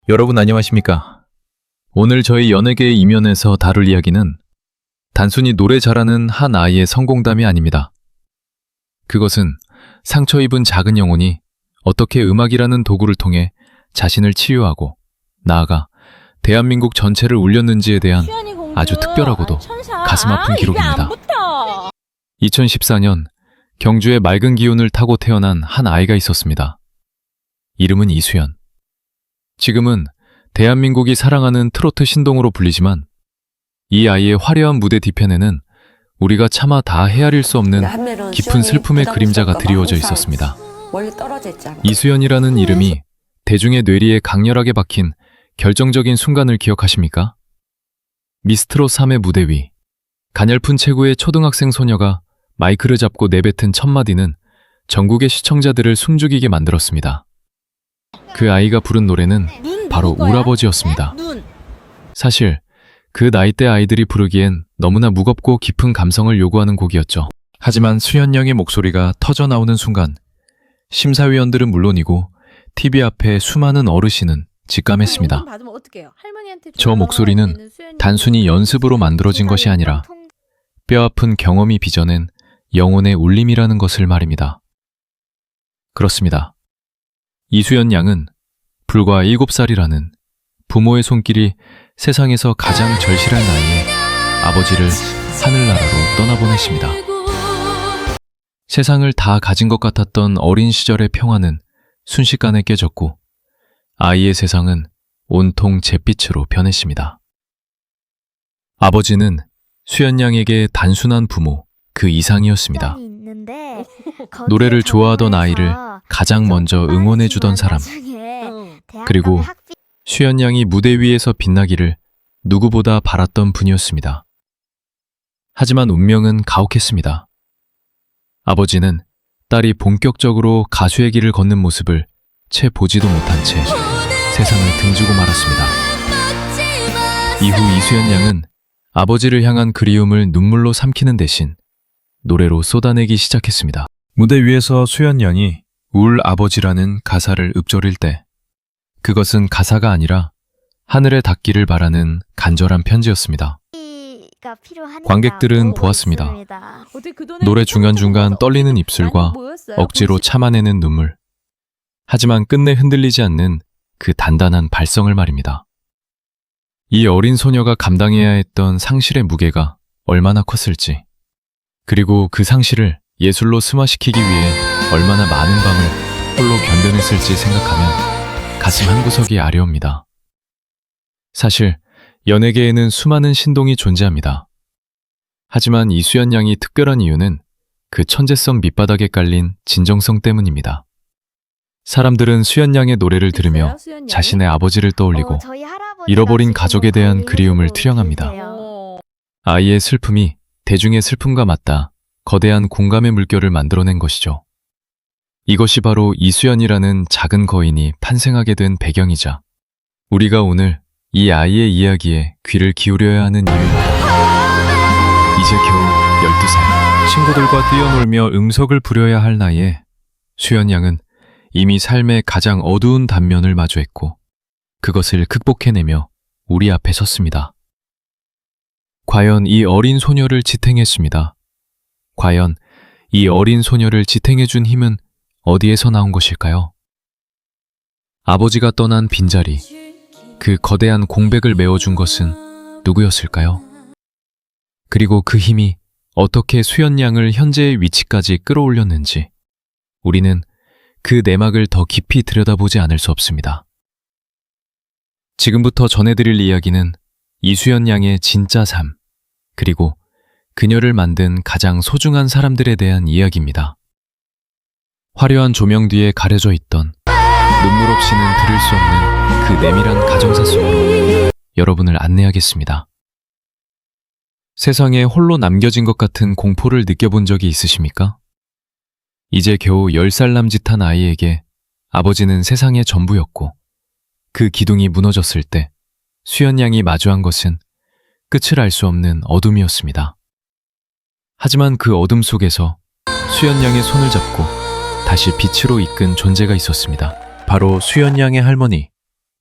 여러분 안녕하십니까? 오늘 저희 연예계의 이면에서 다룰 이야기는 단순히 노래 잘하는 한 아이의 성공담이 아닙니다. 그것은 상처 입은 작은 영혼이 어떻게 음악이라는 도구를 통해 자신을 치유하고 나아가 대한민국 전체를 울렸는지에 대한 아주 특별하고도 가슴 아픈 기록입니다. 2014년 경주의 맑은 기운을 타고 태어난 한 아이가 있었습니다. 이름은 이수연. 지금은 대한민국이 사랑하는 트로트 신동으로 불리지만 이 아이의 화려한 무대 뒤편에는 우리가 차마 다 헤아릴 수 없는 깊은 슬픔의 그림자가 드리워져 있었습니다. 이수연이라는 이름이 대중의 뇌리에 강렬하게 박힌 결정적인 순간을 기억하십니까? 미스트롯 3의 무대 위, 가냘픈 체구의 초등학생 소녀가 마이크를 잡고 내뱉은 첫 마디는 전국의 시청자들을 숨죽이게 만들었습니다. 그 아이가 부른 노래는 바로 울아버지였습니다. 사실 그 나이대 아이들이 부르기엔 너무나 무겁고 깊은 감성을 요구하는 곡이었죠. 하지만 수연 양의 목소리가 터져나오는 순간 심사위원들은 물론이고 TV 앞에 수많은 어르신은 직감했습니다. 저 목소리는 단순히 연습으로 만들어진 것이 아니라 뼈아픈 경험이 빚어낸 영혼의 울림이라는 것을 말입니다. 그렇습니다. 이수연 양은 불과 7살이라는 부모의 손길이 세상에서 가장 절실한 나이에 아버지를 하늘나라로 떠나보냈습니다. 세상을 다 가진 것 같았던 어린 시절의 평화는 순식간에 깨졌고 아이의 세상은 온통 잿빛으로 변했습니다. 아버지는 수연 양에게 단순한 부모 그 이상이었습니다. 노래를 좋아하던 아이를 가장 먼저 응원해주던 사람, 그리고 수연 양이 무대 위에서 빛나기를 누구보다 바랐던 분이었습니다. 하지만 운명은 가혹했습니다. 아버지는 딸이 본격적으로 가수의 길을 걷는 모습을 채 보지도 못한 채 세상을 등지고 말았습니다. 이후 이수연 양은 아버지를 향한 그리움을 눈물로 삼키는 대신 노래로 쏟아내기 시작했습니다. 무대 위에서 수연 양이 울 아버지라는 가사를 읊조릴 때 그것은 가사가 아니라 하늘에 닿기를 바라는 간절한 편지였습니다. 관객들은 보았습니다. 노래 중간중간 떨리는 입술과 억지로 참아내는 눈물. 하지만 끝내 흔들리지 않는 그 단단한 발성을 말입니다. 이 어린 소녀가 감당해야 했던 상실의 무게가 얼마나 컸을지, 그리고 그 상실을 예술로 승화시키기 위해 얼마나 많은 밤을 홀로 견뎌냈을지 생각하면 가슴 한구석이 아려옵니다. 사실 연예계에는 수많은 신동이 존재합니다. 하지만 이수연 양이 특별한 이유는 그 천재성 밑바닥에 깔린 진정성 때문입니다. 사람들은 수연 양의 노래를 들으며 자신의 아버지를 떠올리고 잃어버린 가족에 대한 그리움을 투영합니다. 아이의 슬픔이 대중의 슬픔과 맞닿아 거대한 공감의 물결을 만들어낸 것이죠. 이것이 바로 이수연이라는 작은 거인이 탄생하게 된 배경이자 우리가 오늘 이 아이의 이야기에 귀를 기울여야 하는 이유입니다. 이제 겨우 12살, 친구들과 뛰어놀며 음석을 부려야 할 나이에 수연 양은 이미 삶의 가장 어두운 단면을 마주했고 그것을 극복해내며 우리 앞에 섰습니다. 과연 이 어린 소녀를 지탱했습니다. 과연 이 어린 소녀를 지탱해준 힘은 어디에서 나온 것일까요? 아버지가 떠난 빈자리, 그 거대한 공백을 메워준 것은 누구였을까요? 그리고 그 힘이 어떻게 수연 양을 현재의 위치까지 끌어올렸는지 우리는 그 내막을 더 깊이 들여다보지 않을 수 없습니다. 지금부터 전해드릴 이야기는 이수연 양의 진짜 삶, 그리고 그녀를 만든 가장 소중한 사람들에 대한 이야기입니다. 화려한 조명 뒤에 가려져 있던 눈물 없이는 들을 수 없는 그 내밀한 가정사 속으로 여러분을 안내하겠습니다. 세상에 홀로 남겨진 것 같은 공포를 느껴본 적이 있으십니까? 이제 겨우 10살 남짓한 아이에게 아버지는 세상의 전부였고 그 기둥이 무너졌을 때 수연 양이 마주한 것은 끝을 알 수 없는 어둠이었습니다. 하지만 그 어둠 속에서 수연 양의 손을 잡고 다시 빛으로 이끈 존재가 있었습니다. 바로 수연 양의 할머니,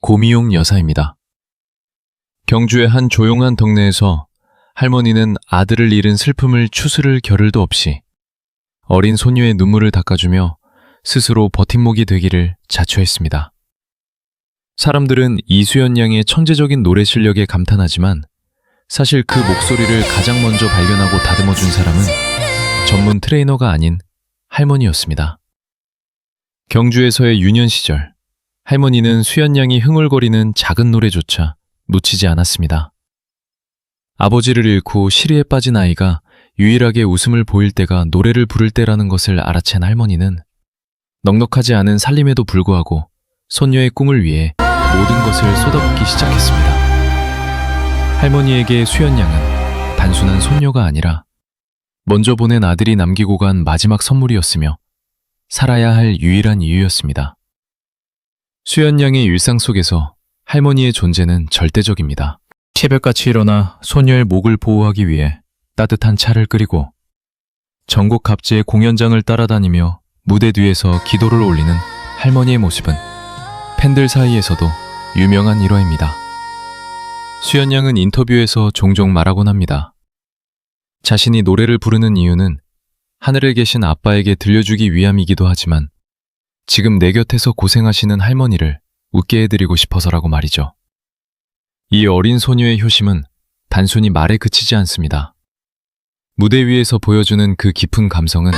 고미용 여사입니다. 경주의 한 조용한 동네에서 할머니는 아들을 잃은 슬픔을 추스를 겨를도 없이 어린 소녀의 눈물을 닦아주며 스스로 버팀목이 되기를 자처했습니다. 사람들은 이수연 양의 천재적인 노래 실력에 감탄하지만 사실 그 목소리를 가장 먼저 발견하고 다듬어준 사람은 전문 트레이너가 아닌 할머니였습니다. 경주에서의 유년 시절, 할머니는 수연 양이 흥얼거리는 작은 노래조차 놓치지 않았습니다. 아버지를 잃고 시리에 빠진 아이가 유일하게 웃음을 보일 때가 노래를 부를 때라는 것을 알아챈 할머니는 넉넉하지 않은 살림에도 불구하고 손녀의 꿈을 위해 모든 것을 쏟아붓기 시작했습니다. 할머니에게 수연 양은 단순한 손녀가 아니라 먼저 보낸 아들이 남기고 간 마지막 선물이었으며 살아야 할 유일한 이유였습니다. 수연 양의 일상 속에서 할머니의 존재는 절대적입니다. 새벽같이 일어나 소녀의 목을 보호하기 위해 따뜻한 차를 끓이고 전국 각지의 공연장을 따라다니며 무대 뒤에서 기도를 올리는 할머니의 모습은 팬들 사이에서도 유명한 일화입니다. 수연 양은 인터뷰에서 종종 말하곤 합니다. 자신이 노래를 부르는 이유는 하늘에 계신 아빠에게 들려주기 위함이기도 하지만 지금 내 곁에서 고생하시는 할머니를 웃게 해드리고 싶어서라고 말이죠. 이 어린 소녀의 효심은 단순히 말에 그치지 않습니다. 무대 위에서 보여주는 그 깊은 감성은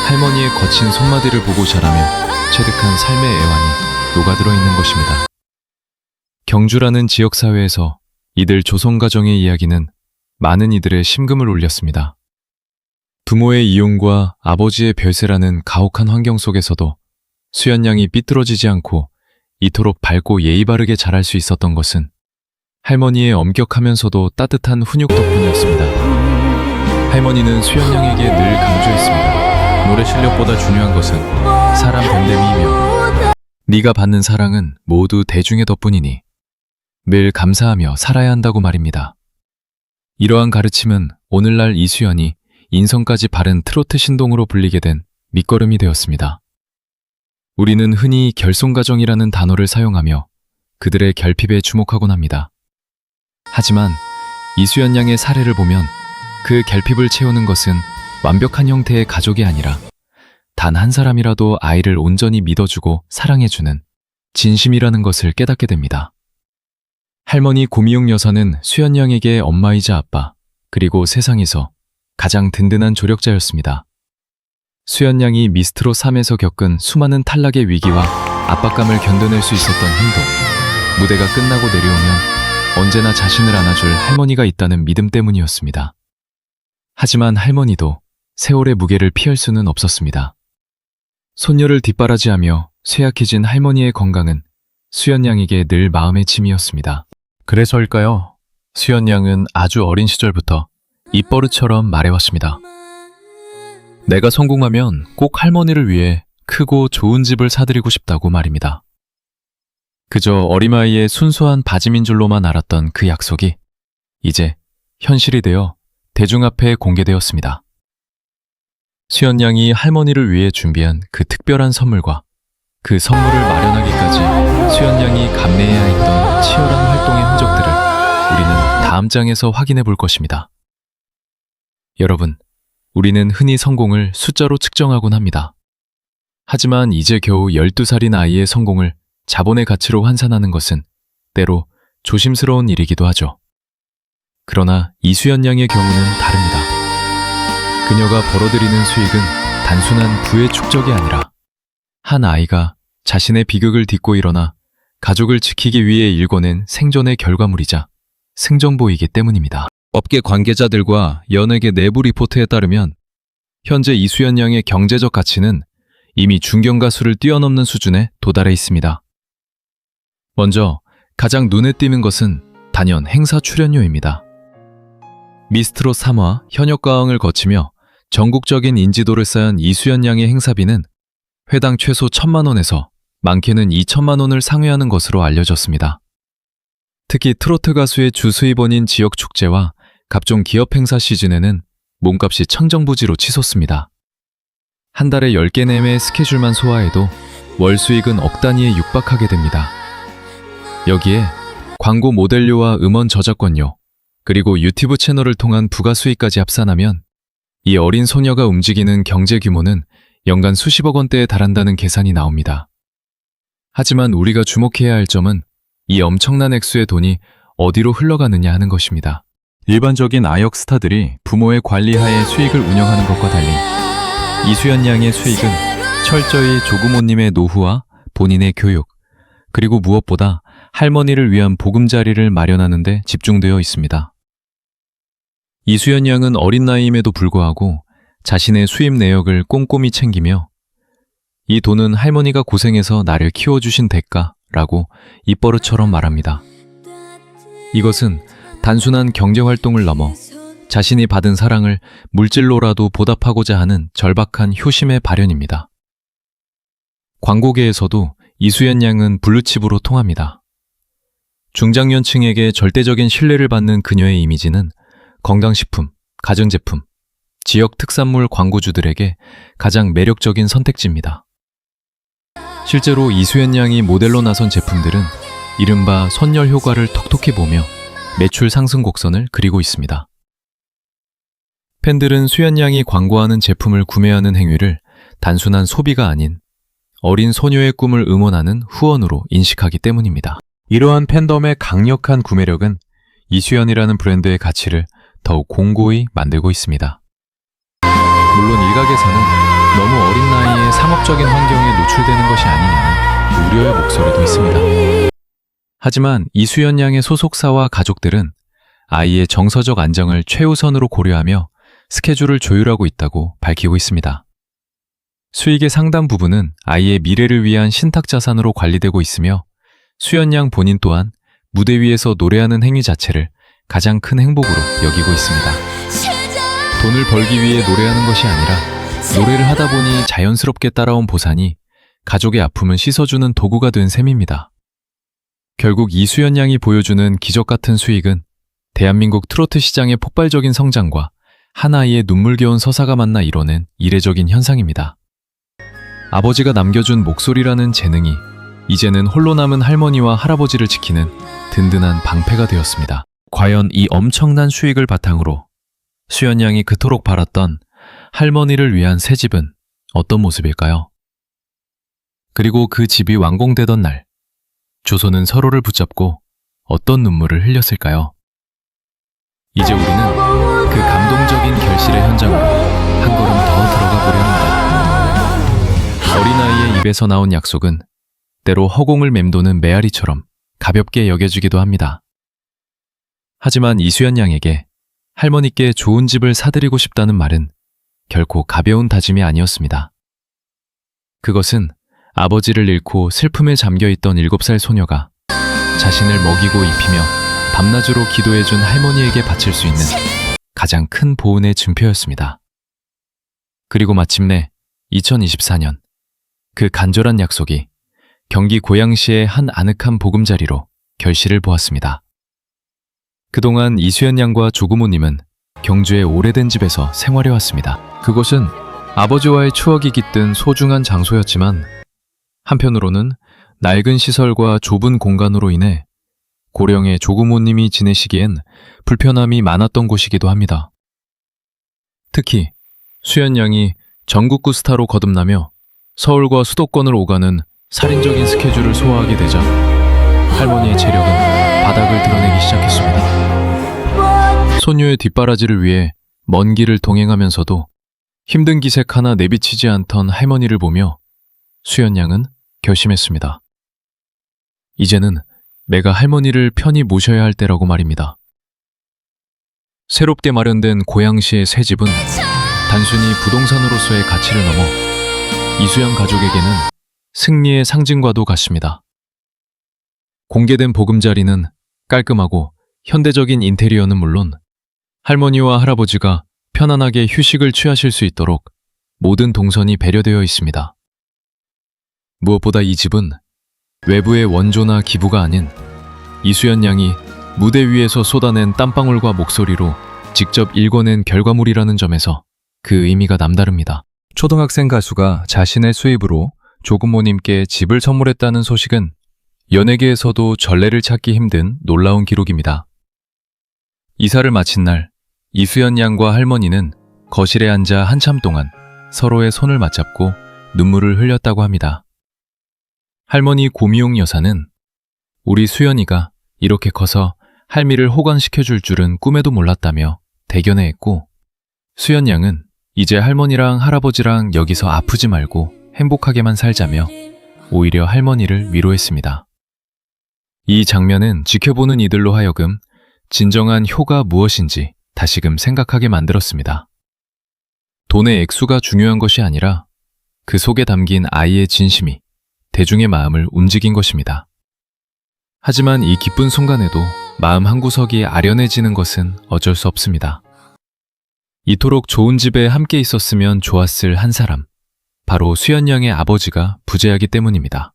할머니의 거친 손마디를 보고 자라며 체득한 삶의 애환이 녹아들어 있는 것입니다. 경주라는 지역사회에서 이들 조선가정의 이야기는 많은 이들의 심금을 울렸습니다. 부모의 이용과 아버지의 별세라는 가혹한 환경 속에서도 수연 양이 삐뚤어지지 않고 이토록 밝고 예의 바르게 자랄 수 있었던 것은 할머니의 엄격하면서도 따뜻한 훈육 덕분이었습니다. 할머니는 수연 양에게 늘 강조했습니다. 노래 실력보다 중요한 것은 사람 됨됨이이며 네가 받는 사랑은 모두 대중의 덕분이니 늘 감사하며 살아야 한다고 말입니다. 이러한 가르침은 오늘날 이수연이 인성까지 바른 트로트 신동으로 불리게 된 밑거름이 되었습니다. 우리는 흔히 결손가정이라는 단어를 사용하며 그들의 결핍에 주목하곤 합니다. 하지만 이수연 양의 사례를 보면 그 결핍을 채우는 것은 완벽한 형태의 가족이 아니라 단 한 사람이라도 아이를 온전히 믿어주고 사랑해주는 진심이라는 것을 깨닫게 됩니다. 할머니 고미용 여사는 수연 양에게 엄마이자 아빠, 그리고 세상에서 가장 든든한 조력자였습니다. 수연 양이 미스트롯 3에서 겪은 수많은 탈락의 위기와 압박감을 견뎌낼 수 있었던 힘도 무대가 끝나고 내려오면 언제나 자신을 안아줄 할머니가 있다는 믿음 때문이었습니다. 하지만 할머니도 세월의 무게를 피할 수는 없었습니다. 손녀를 뒷바라지하며 쇠약해진 할머니의 건강은 수연 양에게 늘 마음의 짐이었습니다. 그래서일까요? 수연 양은 아주 어린 시절부터 입버릇처럼 말해왔습니다. 내가 성공하면 꼭 할머니를 위해 크고 좋은 집을 사드리고 싶다고 말입니다. 그저 어린아이의 순수한 바지민 줄로만 알았던 그 약속이 이제 현실이 되어 대중 앞에 공개되었습니다. 수연 양이 할머니를 위해 준비한 그 특별한 선물과 그 선물을 마련하기까지 수연 양이 감내해야 했던 치열한 활동의 흔적들을 우리는 다음 장에서 확인해 볼 것입니다. 여러분, 우리는 흔히 성공을 숫자로 측정하곤 합니다. 하지만 이제 겨우 12살인 아이의 성공을 자본의 가치로 환산하는 것은 때로 조심스러운 일이기도 하죠. 그러나 이수연 양의 경우는 다릅니다. 그녀가 벌어들이는 수익은 단순한 부의 축적이 아니라 한 아이가 자신의 비극을 딛고 일어나 가족을 지키기 위해 일궈낸 생존의 결과물이자 승전보이기 때문입니다. 업계 관계자들과 연예계 내부 리포트에 따르면 현재 이수연 양의 경제적 가치는 이미 중견 가수를 뛰어넘는 수준에 도달해 있습니다. 먼저 가장 눈에 띄는 것은 단연 행사 출연료입니다. 미스트롯 3화 현역가왕을 거치며 전국적인 인지도를 쌓은 이수연 양의 행사비는 회당 최소 1,000만 원에서 많게는 2,000만 원을 상회하는 것으로 알려졌습니다. 특히 트로트 가수의 주 수입원인 지역 축제와 각종 기업 행사 시즌에는 몸값이 천정부지로 치솟습니다. 한 달에 10개 내외의 스케줄만 소화해도 월 수익은 억 단위에 육박하게 됩니다. 여기에 광고 모델료와 음원 저작권료, 그리고 유튜브 채널을 통한 부가 수익까지 합산하면 이 어린 소녀가 움직이는 경제 규모는 연간 수십억 원대에 달한다는 계산이 나옵니다. 하지만 우리가 주목해야 할 점은 이 엄청난 액수의 돈이 어디로 흘러가느냐 하는 것입니다. 일반적인 아역 스타들이 부모의 관리하에 수익을 운영하는 것과 달리 이수연 양의 수익은 철저히 조부모님의 노후와 본인의 교육, 그리고 무엇보다 할머니를 위한 보금자리를 마련하는 데 집중되어 있습니다. 이수연 양은 어린 나이임에도 불구하고 자신의 수입 내역을 꼼꼼히 챙기며 이 돈은 할머니가 고생해서 나를 키워주신 대가라고 입버릇처럼 말합니다. 이것은 단순한 경제활동을 넘어 자신이 받은 사랑을 물질로라도 보답하고자 하는 절박한 효심의 발현입니다. 광고계에서도 이수연 양은 블루칩으로 통합니다. 중장년층에게 절대적인 신뢰를 받는 그녀의 이미지는 건강식품, 가전제품, 지역 특산물 광고주들에게 가장 매력적인 선택지입니다. 실제로 이수연 양이 모델로 나선 제품들은 이른바 선열 효과를 톡톡히 보며 매출 상승 곡선을 그리고 있습니다. 팬들은 수연 양이 광고하는 제품을 구매하는 행위를 단순한 소비가 아닌 어린 소녀의 꿈을 응원하는 후원으로 인식하기 때문입니다. 이러한 팬덤의 강력한 구매력은 이수연이라는 브랜드의 가치를 더욱 공고히 만들고 있습니다. 물론 일각에서는 너무 어린 나이에 상업적인 환경에 노출되는 것이 아니냐는 우려의 목소리도 있습니다. 하지만 이수연 양의 소속사와 가족들은 아이의 정서적 안정을 최우선으로 고려하며 스케줄을 조율하고 있다고 밝히고 있습니다. 수익의 상당 부분은 아이의 미래를 위한 신탁자산으로 관리되고 있으며 수연 양 본인 또한 무대 위에서 노래하는 행위 자체를 가장 큰 행복으로 여기고 있습니다. 돈을 벌기 위해 노래하는 것이 아니라 노래를 하다 보니 자연스럽게 따라온 보상이 가족의 아픔을 씻어주는 도구가 된 셈입니다. 결국 이수연 양이 보여주는 기적 같은 수익은 대한민국 트로트 시장의 폭발적인 성장과 한 아이의 눈물겨운 서사가 만나 이뤄낸 이례적인 현상입니다. 아버지가 남겨준 목소리라는 재능이 이제는 홀로 남은 할머니와 할아버지를 지키는 든든한 방패가 되었습니다. 과연 이 엄청난 수익을 바탕으로 수연 양이 그토록 바랐던 할머니를 위한 새 집은 어떤 모습일까요? 그리고 그 집이 완공되던 날, 조선은 서로를 붙잡고 어떤 눈물을 흘렸을까요? 이제 우리는 그 감동적인 결실의 현장으로 한 걸음 더 들어가 보려 합니다. 어린아이의 입에서 나온 약속은 때로 허공을 맴도는 메아리처럼 가볍게 여겨지기도 합니다. 하지만 이수연 양에게 할머니께 좋은 집을 사드리고 싶다는 말은 결코 가벼운 다짐이 아니었습니다. 그것은 아버지를 잃고 슬픔에 잠겨있던 7살 소녀가 자신을 먹이고 입히며 밤낮으로 기도해준 할머니에게 바칠 수 있는 가장 큰 보은의 증표였습니다. 그리고 마침내 2024년 그 간절한 약속이 경기 고양시의 한 아늑한 보금자리로 결실을 보았습니다. 그동안 이수연 양과 조부모님은 경주의 오래된 집에서 생활해왔습니다. 그곳은 아버지와의 추억이 깃든 소중한 장소였지만 한편으로는 낡은 시설과 좁은 공간으로 인해 고령의 조부모님이 지내시기엔 불편함이 많았던 곳이기도 합니다. 특히 수연 양이 전국구 스타로 거듭나며 서울과 수도권을 오가는 살인적인 스케줄을 소화하게 되자 할머니의 체력은 바닥을 드러내기 시작했습니다. 소녀의 뒷바라지를 위해 먼 길을 동행하면서도 힘든 기색 하나 내비치지 않던 할머니를 보며 수연 양은 결심했습니다. 이제는 내가 할머니를 편히 모셔야 할 때라고 말입니다. 새롭게 마련된 고양시의 새 집은 단순히 부동산으로서의 가치를 넘어 이수연 가족에게는 승리의 상징과도 같습니다. 공개된 보금자리는 깔끔하고 현대적인 인테리어는 물론 할머니와 할아버지가 편안하게 휴식을 취하실 수 있도록 모든 동선이 배려되어 있습니다. 무엇보다 이 집은 외부의 원조나 기부가 아닌 이수연 양이 무대 위에서 쏟아낸 땀방울과 목소리로 직접 읽어낸 결과물이라는 점에서 그 의미가 남다릅니다. 초등학생 가수가 자신의 수입으로 조부모님께 집을 선물했다는 소식은 연예계에서도 전례를 찾기 힘든 놀라운 기록입니다. 이사를 마친 날, 이수연 양과 할머니는 거실에 앉아 한참 동안 서로의 손을 맞잡고 눈물을 흘렸다고 합니다. 할머니 고미용 여사는 우리 수연이가 이렇게 커서 할미를 호강시켜줄 줄은 꿈에도 몰랐다며 대견해했고, 수연 양은 이제 할머니랑 할아버지랑 여기서 아프지 말고 행복하게만 살자며 오히려 할머니를 위로했습니다. 이 장면은 지켜보는 이들로 하여금 진정한 효가 무엇인지 다시금 생각하게 만들었습니다. 돈의 액수가 중요한 것이 아니라 그 속에 담긴 아이의 진심이 대중의 마음을 움직인 것입니다. 하지만 이 기쁜 순간에도 마음 한구석이 아련해지는 것은 어쩔 수 없습니다. 이토록 좋은 집에 함께 있었으면 좋았을 한 사람, 바로 수연 양의 아버지가 부재하기 때문입니다.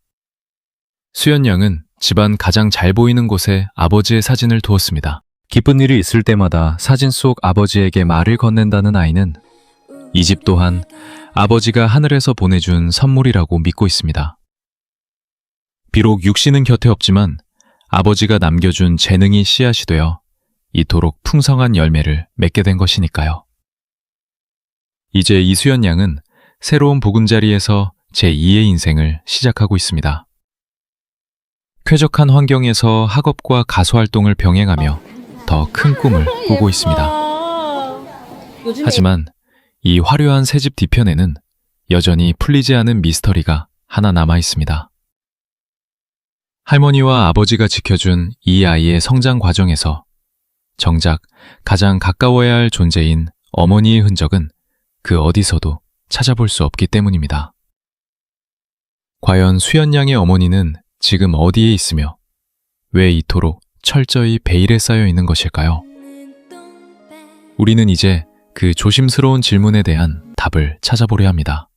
수연 양은 집안 가장 잘 보이는 곳에 아버지의 사진을 두었습니다. 기쁜 일이 있을 때마다 사진 속 아버지에게 말을 건넨다는 아이는 이 집 또한 아버지가 하늘에서 보내준 선물이라고 믿고 있습니다. 비록 육신은 곁에 없지만 아버지가 남겨준 재능이 씨앗이 되어 이토록 풍성한 열매를 맺게 된 것이니까요. 이제 이수연 양은 새로운 보금자리에서 제2의 인생을 시작하고 있습니다. 쾌적한 환경에서 학업과 가수 활동을 병행하며 더 큰 꿈을 꾸고 있습니다. 하지만 이 화려한 새집 뒤편에는 여전히 풀리지 않은 미스터리가 하나 남아 있습니다. 할머니와 아버지가 지켜준 이 아이의 성장 과정에서 정작 가장 가까워야 할 존재인 어머니의 흔적은 그 어디서도 찾아볼 수 없기 때문입니다. 과연 수연 양의 어머니는 지금 어디에 있으며 왜 이토록 철저히 베일에 쌓여 있는 것일까요? 우리는 이제 그 조심스러운 질문에 대한 답을 찾아보려 합니다.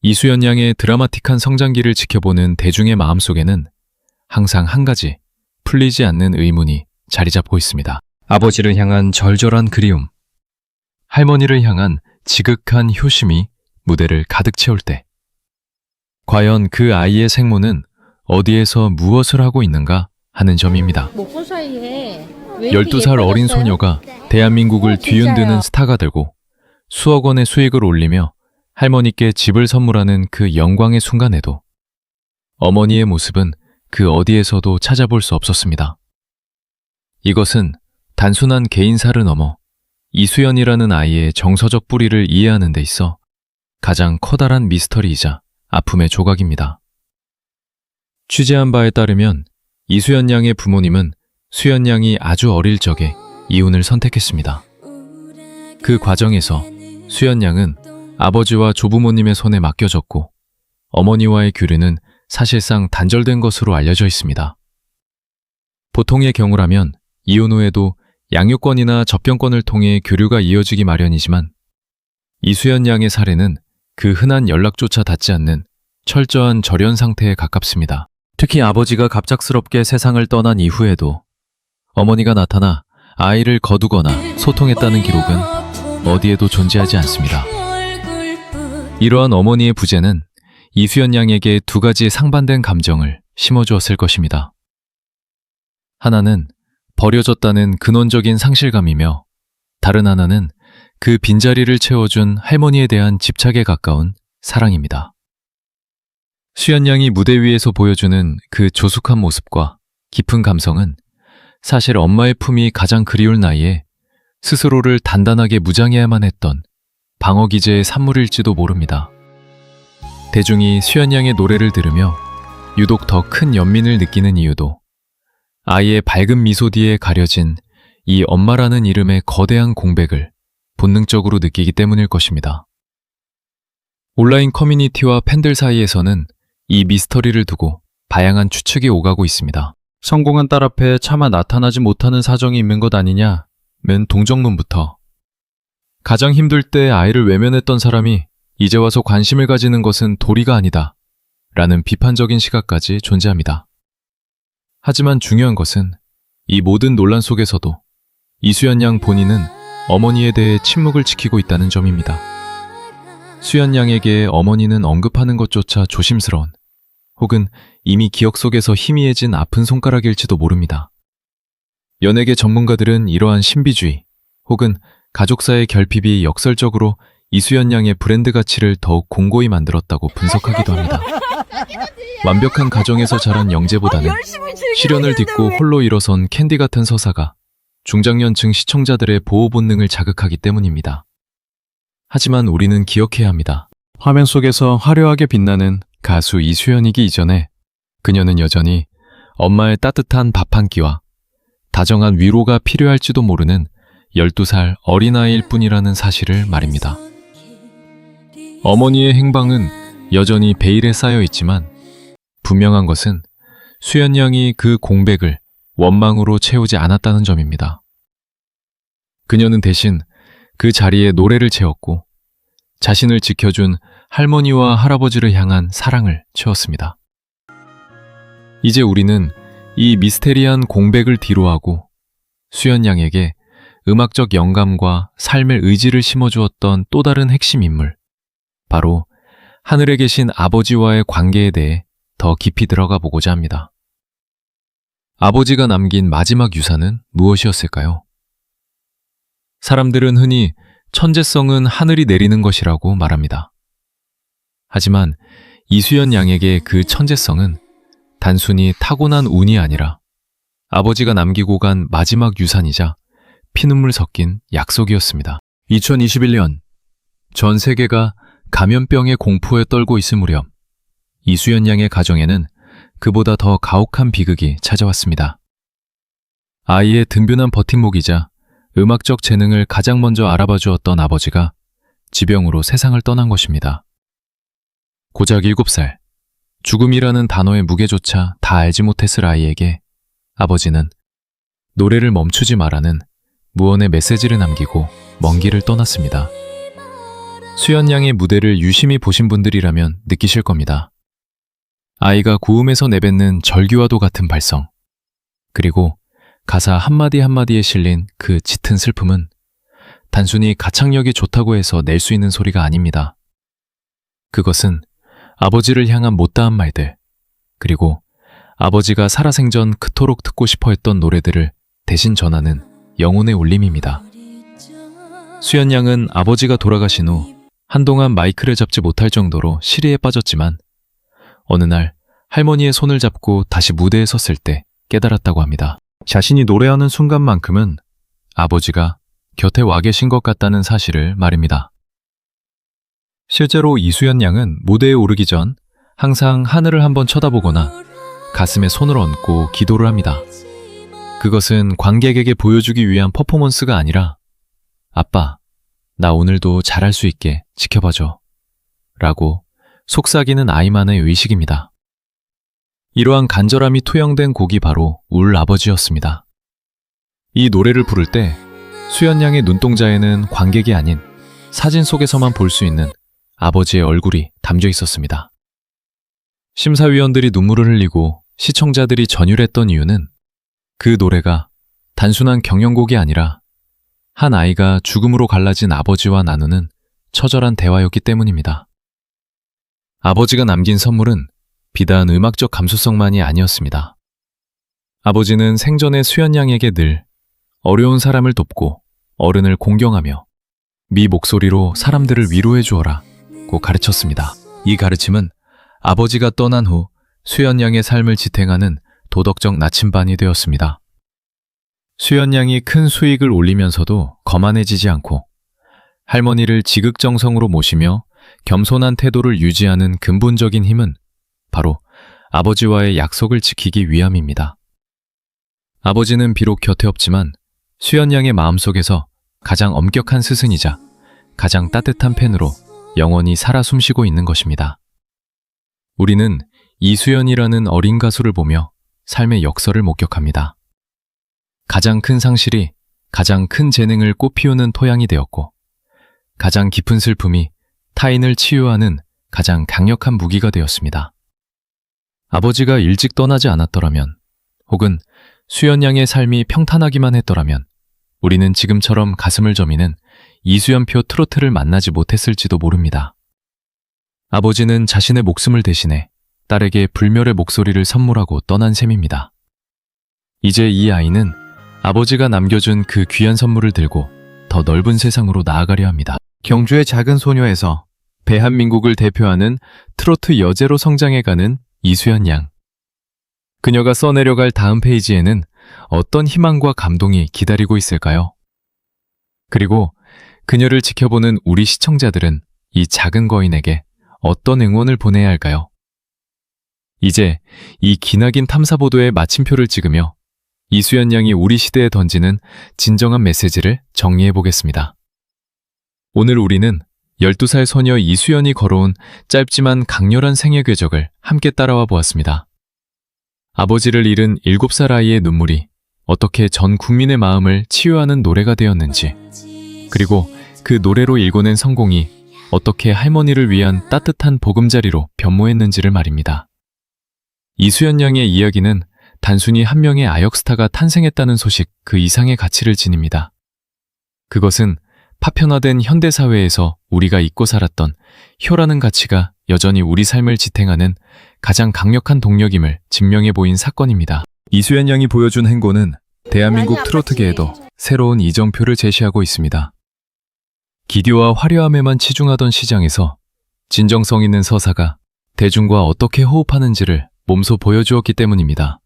이수연 양의 드라마틱한 성장기를 지켜보는 대중의 마음속에는 항상 한 가지 풀리지 않는 의문이 자리 잡고 있습니다. 아버지를 향한 절절한 그리움, 할머니를 향한 지극한 효심이 무대를 가득 채울 때, 과연 그 아이의 생모는 어디에서 무엇을 하고 있는가 하는 점입니다. 12살 어린 소녀가 대한민국을 뒤흔드는 스타가 되고 수억 원의 수익을 올리며 할머니께 집을 선물하는 그 영광의 순간에도 어머니의 모습은 그 어디에서도 찾아볼 수 없었습니다. 이것은 단순한 개인사를 넘어 이수연이라는 아이의 정서적 뿌리를 이해하는 데 있어 가장 커다란 미스터리이자 아픔의 조각입니다. 취재한 바에 따르면 이수연 양의 부모님은 수연 양이 아주 어릴 적에 이혼을 선택했습니다. 그 과정에서 수연 양은 아버지와 조부모님의 손에 맡겨졌고 어머니와의 교류는 사실상 단절된 것으로 알려져 있습니다. 보통의 경우라면 이혼 후에도 양육권이나 접견권을 통해 교류가 이어지기 마련이지만 이수연 양의 사례는 그 흔한 연락조차 닿지 않는 철저한 절연 상태에 가깝습니다. 특히 아버지가 갑작스럽게 세상을 떠난 이후에도 어머니가 나타나 아이를 거두거나 소통했다는 기록은 어디에도 존재하지 않습니다. 이러한 어머니의 부재는 이수연 양에게 두 가지 상반된 감정을 심어주었을 것입니다. 하나는 버려졌다는 근원적인 상실감이며 다른 하나는 그 빈자리를 채워준 할머니에 대한 집착에 가까운 사랑입니다. 수연 양이 무대 위에서 보여주는 그 조숙한 모습과 깊은 감성은 사실 엄마의 품이 가장 그리울 나이에 스스로를 단단하게 무장해야만 했던 방어 기제의 산물일지도 모릅니다. 대중이 수연 양의 노래를 들으며 유독 더 큰 연민을 느끼는 이유도 아이의 밝은 미소 뒤에 가려진 이 엄마라는 이름의 거대한 공백을 본능적으로 느끼기 때문일 것입니다. 온라인 커뮤니티와 팬들 사이에서는 이 미스터리를 두고 다양한 추측이 오가고 있습니다. 성공한 딸 앞에 차마 나타나지 못하는 사정이 있는 것 아니냐는 동정론부터 가장 힘들 때 아이를 외면했던 사람이 이제 와서 관심을 가지는 것은 도리가 아니다 라는 비판적인 시각까지 존재합니다. 하지만 중요한 것은 이 모든 논란 속에서도 이수연 양 본인은 어머니에 대해 침묵을 지키고 있다는 점입니다. 수연 양에게 어머니는 언급하는 것조차 조심스러운, 혹은 이미 기억 속에서 희미해진 아픈 손가락일지도 모릅니다. 연예계 전문가들은 이러한 신비주의 혹은 가족사의 결핍이 역설적으로 이수연 양의 브랜드 가치를 더욱 공고히 만들었다고 분석하기도 합니다. 완벽한 가정에서 자란 영재보다는 시련을 딛고 홀로 일어선 캔디 같은 서사가 중장년층 시청자들의 보호 본능을 자극하기 때문입니다. 하지만 우리는 기억해야 합니다. 화면 속에서 화려하게 빛나는 가수 이수연이기 이전에 그녀는 여전히 엄마의 따뜻한 밥 한 끼와 다정한 위로가 필요할지도 모르는 12살 어린아이일 뿐이라는 사실을 말입니다. 어머니의 행방은 여전히 베일에 쌓여 있지만 분명한 것은 수연 양이 그 공백을 원망으로 채우지 않았다는 점입니다. 그녀는 대신 그 자리에 노래를 채웠고 자신을 지켜준 할머니와 할아버지를 향한 사랑을 채웠습니다. 이제 우리는 이 미스테리한 공백을 뒤로하고 수연 양에게 음악적 영감과 삶의 의지를 심어주었던 또 다른 핵심 인물, 바로 하늘에 계신 아버지와의 관계에 대해 더 깊이 들어가 보고자 합니다. 아버지가 남긴 마지막 유산은 무엇이었을까요? 사람들은 흔히 천재성은 하늘이 내리는 것이라고 말합니다. 하지만 이수연 양에게 그 천재성은 단순히 타고난 운이 아니라 아버지가 남기고 간 마지막 유산이자 피눈물 섞인 약속이었습니다. 2021년 전 세계가 감염병의 공포에 떨고 있을 무렵 이수연 양의 가정에는 그보다 더 가혹한 비극이 찾아왔습니다. 아이의 든든한 버팀목이자 음악적 재능을 가장 먼저 알아봐 주었던 아버지가 지병으로 세상을 떠난 것입니다. 고작 7살, 죽음이라는 단어의 무게조차 다 알지 못했을 아이에게 아버지는 노래를 멈추지 마라는 무언의 메시지를 남기고 먼 길을 떠났습니다. 수연 양의 무대를 유심히 보신 분들이라면 느끼실 겁니다. 아이가 고음에서 내뱉는 절규와도 같은 발성, 그리고 가사 한마디 한마디에 실린 그 짙은 슬픔은 단순히 가창력이 좋다고 해서 낼 수 있는 소리가 아닙니다. 그것은 아버지를 향한 못다한 말들, 그리고 아버지가 살아생전 그토록 듣고 싶어 했던 노래들을 대신 전하는 영혼의 울림입니다. 수연 양은 아버지가 돌아가신 후 한동안 마이크를 잡지 못할 정도로 시리에 빠졌지만 어느 날 할머니의 손을 잡고 다시 무대에 섰을 때 깨달았다고 합니다. 자신이 노래하는 순간만큼은 아버지가 곁에 와 계신 것 같다는 사실을 말입니다. 실제로 이수연 양은 무대에 오르기 전 항상 하늘을 한번 쳐다보거나 가슴에 손을 얹고 기도를 합니다. 그것은 관객에게 보여주기 위한 퍼포먼스가 아니라 아빠, 나 오늘도 잘할 수 있게 지켜봐줘 라고 속삭이는 아이만의 의식입니다. 이러한 간절함이 투영된 곡이 바로 울 아버지였습니다. 이 노래를 부를 때 수연 양의 눈동자에는 관객이 아닌 사진 속에서만 볼 수 있는 아버지의 얼굴이 담겨 있었습니다. 심사위원들이 눈물을 흘리고 시청자들이 전율했던 이유는 그 노래가 단순한 경연곡이 아니라 한 아이가 죽음으로 갈라진 아버지와 나누는 처절한 대화였기 때문입니다. 아버지가 남긴 선물은 비단 음악적 감수성만이 아니었습니다. 아버지는 생전에 수연 양에게 늘 어려운 사람을 돕고 어른을 공경하며 미 목소리로 사람들을 위로해 주어라 고 가르쳤습니다. 이 가르침은 아버지가 떠난 후 수연 양의 삶을 지탱하는 도덕적 나침반이 되었습니다. 수연 양이 큰 수익을 올리면서도 거만해지지 않고 할머니를 지극정성으로 모시며 겸손한 태도를 유지하는 근본적인 힘은 바로 아버지와의 약속을 지키기 위함입니다. 아버지는 비록 곁에 없지만 수연 양의 마음속에서 가장 엄격한 스승이자 가장 따뜻한 팬으로 영원히 살아 숨쉬고 있는 것입니다. 우리는 이수연이라는 어린 가수를 보며 삶의 역설을 목격합니다. 가장 큰 상실이 가장 큰 재능을 꽃피우는 토양이 되었고 가장 깊은 슬픔이 타인을 치유하는 가장 강력한 무기가 되었습니다. 아버지가 일찍 떠나지 않았더라면 혹은 수연 양의 삶이 평탄하기만 했더라면 우리는 지금처럼 가슴을 저미는 이수연표 트로트를 만나지 못했을지도 모릅니다. 아버지는 자신의 목숨을 대신해 딸에게 불멸의 목소리를 선물하고 떠난 셈입니다. 이제 이 아이는 아버지가 남겨준 그 귀한 선물을 들고 더 넓은 세상으로 나아가려 합니다. 경주의 작은 소녀에서 대한민국을 대표하는 트로트 여제로 성장해가는 이수연 양. 그녀가 써내려갈 다음 페이지에는 어떤 희망과 감동이 기다리고 있을까요? 그리고 그녀를 지켜보는 우리 시청자들은 이 작은 거인에게 어떤 응원을 보내야 할까요? 이제 이 기나긴 탐사보도의 마침표를 찍으며 이수연 양이 우리 시대에 던지는 진정한 메시지를 정리해 보겠습니다. 오늘 우리는 12살 소녀 이수연이 걸어온 짧지만 강렬한 생애 궤적을 함께 따라와 보았습니다. 아버지를 잃은 7살 아이의 눈물이 어떻게 전 국민의 마음을 치유하는 노래가 되었는지, 그리고 그 노래로 일궈낸 성공이 어떻게 할머니를 위한 따뜻한 보금자리로 변모했는지를 말입니다. 이수연 양의 이야기는 단순히 한 명의 아역스타가 탄생했다는 소식 그 이상의 가치를 지닙니다. 그것은 파편화된 현대사회에서 우리가 잊고 살았던 효라는 가치가 여전히 우리 삶을 지탱하는 가장 강력한 동력임을 증명해 보인 사건입니다. 이수연 양이 보여준 행보는 대한민국 트로트계에도 새로운 이정표를 제시하고 있습니다. 기교와 화려함에만 치중하던 시장에서 진정성 있는 서사가 대중과 어떻게 호흡하는지를 몸소 보여주었기 때문입니다.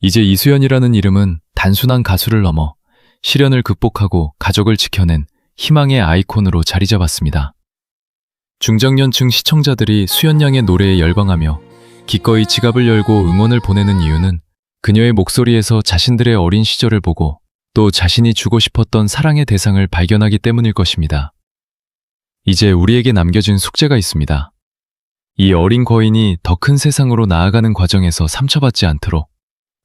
이제 이수연이라는 이름은 단순한 가수를 넘어 시련을 극복하고 가족을 지켜낸 희망의 아이콘으로 자리 잡았습니다. 중장년층 시청자들이 수연 양의 노래에 열광하며 기꺼이 지갑을 열고 응원을 보내는 이유는 그녀의 목소리에서 자신들의 어린 시절을 보고 또 자신이 주고 싶었던 사랑의 대상을 발견하기 때문일 것입니다. 이제 우리에게 남겨진 숙제가 있습니다. 이 어린 거인이 더 큰 세상으로 나아가는 과정에서 상처받지 않도록,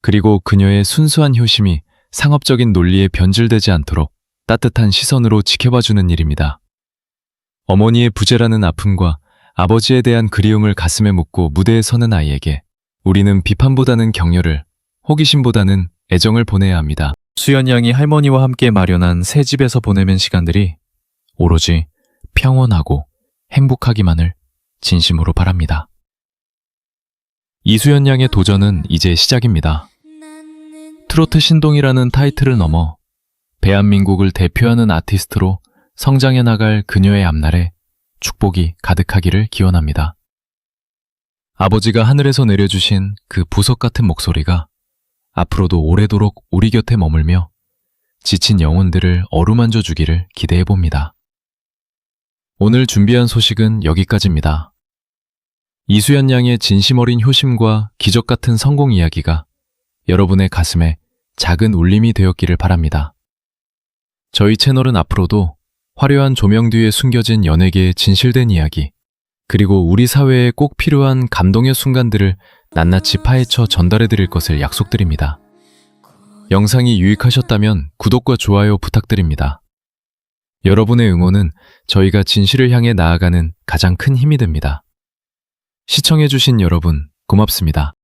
그리고 그녀의 순수한 효심이 상업적인 논리에 변질되지 않도록 따뜻한 시선으로 지켜봐주는 일입니다. 어머니의 부재라는 아픔과 아버지에 대한 그리움을 가슴에 묻고 무대에 서는 아이에게 우리는 비판보다는 격려를, 호기심보다는 애정을 보내야 합니다. 수연 양이 할머니와 함께 마련한 새 집에서 보내는 시간들이 오로지 평온하고 행복하기만을 진심으로 바랍니다. 이수연 양의 도전은 이제 시작입니다. 트로트 신동이라는 타이틀을 넘어 대한민국을 대표하는 아티스트로 성장해 나갈 그녀의 앞날에 축복이 가득하기를 기원합니다. 아버지가 하늘에서 내려주신 그 보석 같은 목소리가 앞으로도 오래도록 우리 곁에 머물며 지친 영혼들을 어루만져 주기를 기대해 봅니다. 오늘 준비한 소식은 여기까지입니다. 이수연 양의 진심 어린 효심과 기적 같은 성공 이야기가 여러분의 가슴에 작은 울림이 되었기를 바랍니다. 저희 채널은 앞으로도 화려한 조명 뒤에 숨겨진 연예계의 진실된 이야기, 그리고 우리 사회에 꼭 필요한 감동의 순간들을 낱낱이 파헤쳐 전달해 드릴 것을 약속드립니다. 영상이 유익하셨다면 구독과 좋아요 부탁드립니다. 여러분의 응원은 저희가 진실을 향해 나아가는 가장 큰 힘이 됩니다. 시청해주신 여러분, 고맙습니다.